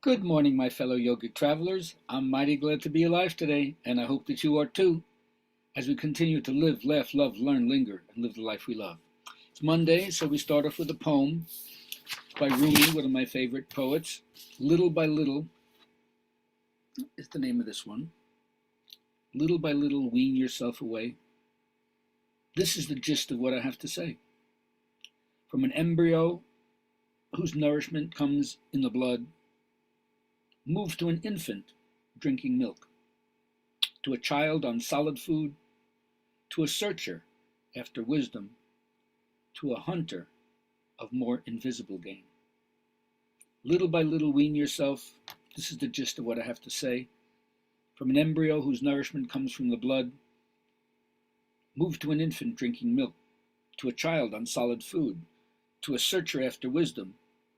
Good morning, my fellow yogic travelers. I'm mighty glad to be alive today, and I hope that you are too, as we continue to live, laugh, love, learn, linger, and live the life we love. It's Monday, so we start off with a poem by Rumi, one of my favorite poets. Little by Little is the name of this one. Little by little, wean yourself away. This is the gist of what I have to say. From an embryo whose nourishment comes in the blood, move to an infant drinking milk, to a child on solid food, to a searcher after wisdom, to a hunter of more invisible game. Little by little, wean yourself. This is the gist of what I have to say. From an embryo whose nourishment comes from the blood, move to an infant drinking milk, to a child on solid food, to a searcher after wisdom,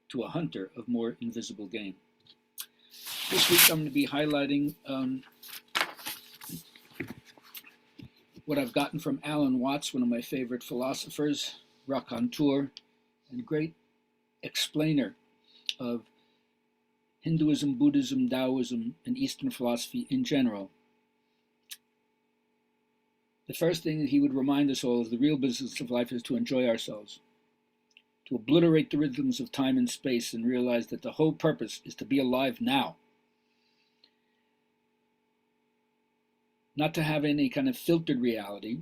to a hunter of more invisible game. This week I'm going to be highlighting what I've gotten from Alan Watts, one of my favorite philosophers, raconteur, and great explainer of Hinduism, Buddhism, Taoism, and Eastern philosophy in general. The first thing that he would remind us all is the real business of life is to enjoy ourselves, to obliterate the rhythms of time and space and realize that the whole purpose is to be alive now. Not to have any kind of filtered reality,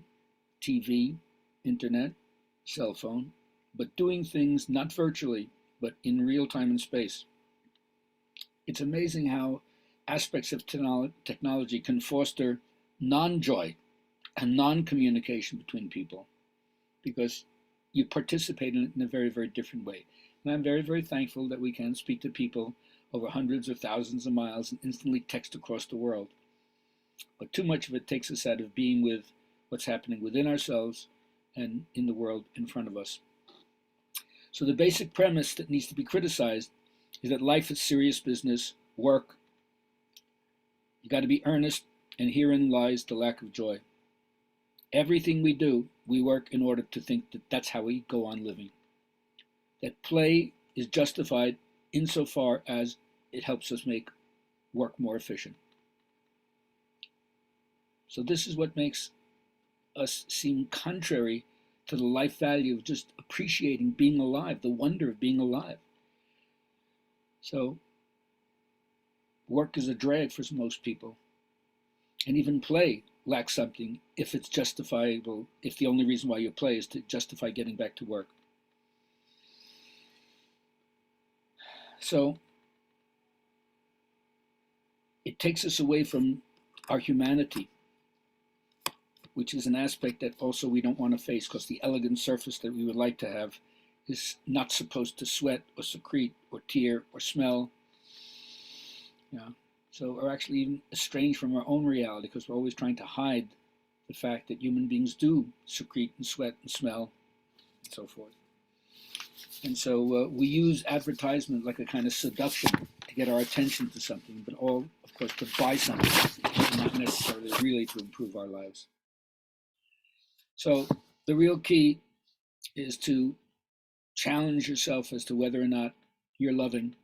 TV, internet, cell phone, but doing things not virtually, but in real time and space. It's amazing how aspects of technology can foster non-joy and non-communication between people because you participate in it in a very, very different way. And I'm very, very thankful that we can speak to people over hundreds or thousands of miles and instantly text across the world. But too much of it takes us out of being with what's happening within ourselves and in the world in front of us. So the basic premise that needs to be criticized is that life is serious business, work. You got to be earnest, and herein lies the lack of joy. Everything we do, we work in order to think that that's how we go on living. That play is justified insofar as it helps us make work more efficient. So this is what makes us seem contrary to the life value of just appreciating being alive, the wonder of being alive. So work is a drag for most people. And even play lacks something if it's justifiable, if the only reason why you play is to justify getting back to work. So it takes us away from our humanity, which is an aspect that also we don't want to face because the elegant surface that we would like to have is not supposed to sweat or secrete or tear or smell. So we're actually even estranged from our own reality because we're always trying to hide the fact that human beings do secrete and sweat and smell and so forth. And so we use advertisement like a kind of seduction to get our attention to something, but all, of course, to buy something, not necessarily really to improve our lives. So the real key is to challenge yourself as to whether or not you're loving.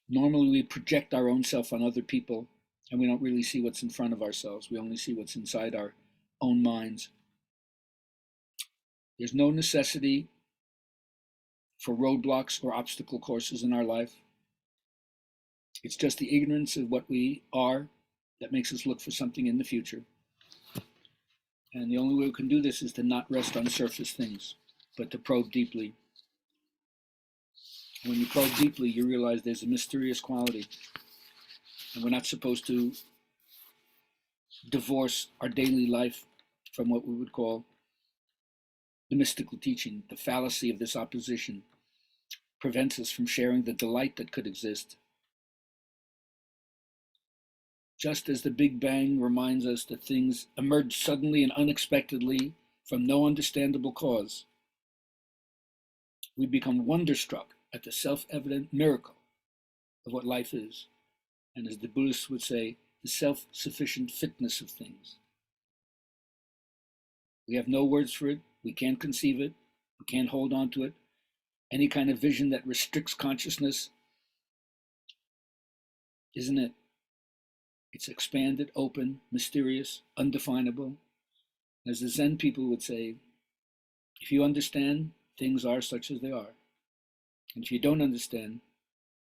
Normally we project our own self on other people and we don't really see what's in front of ourselves. We only see what's inside our own minds. There's no necessity for roadblocks or obstacle courses in our life. It's just the ignorance of what we are that makes us look for something in the future. And the only way we can do this is to not rest on surface things, but to probe deeply. When you probe deeply, you realize there's a mysterious quality. And we're not supposed to divorce our daily life from what we would call the mystical teaching. The fallacy of this opposition prevents us from sharing the delight that could exist. Just as the Big Bang reminds us that things emerge suddenly and unexpectedly from no understandable cause, we become wonderstruck at the self-evident miracle of what life is, and as the Buddhists would say, the self-sufficient fitness of things. We have no words for it, we can't conceive it, we can't hold on to it. Any kind of vision that restricts consciousness isn't it? It's expanded, open, mysterious, undefinable. As the Zen people would say, if you understand, things are such as they are. And if you don't understand,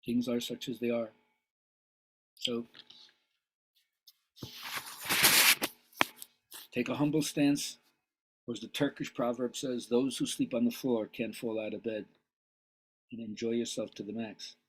things are such as they are. So take a humble stance, or as the Turkish proverb says, those who sleep on the floor can't fall out of bed, and enjoy yourself to the max.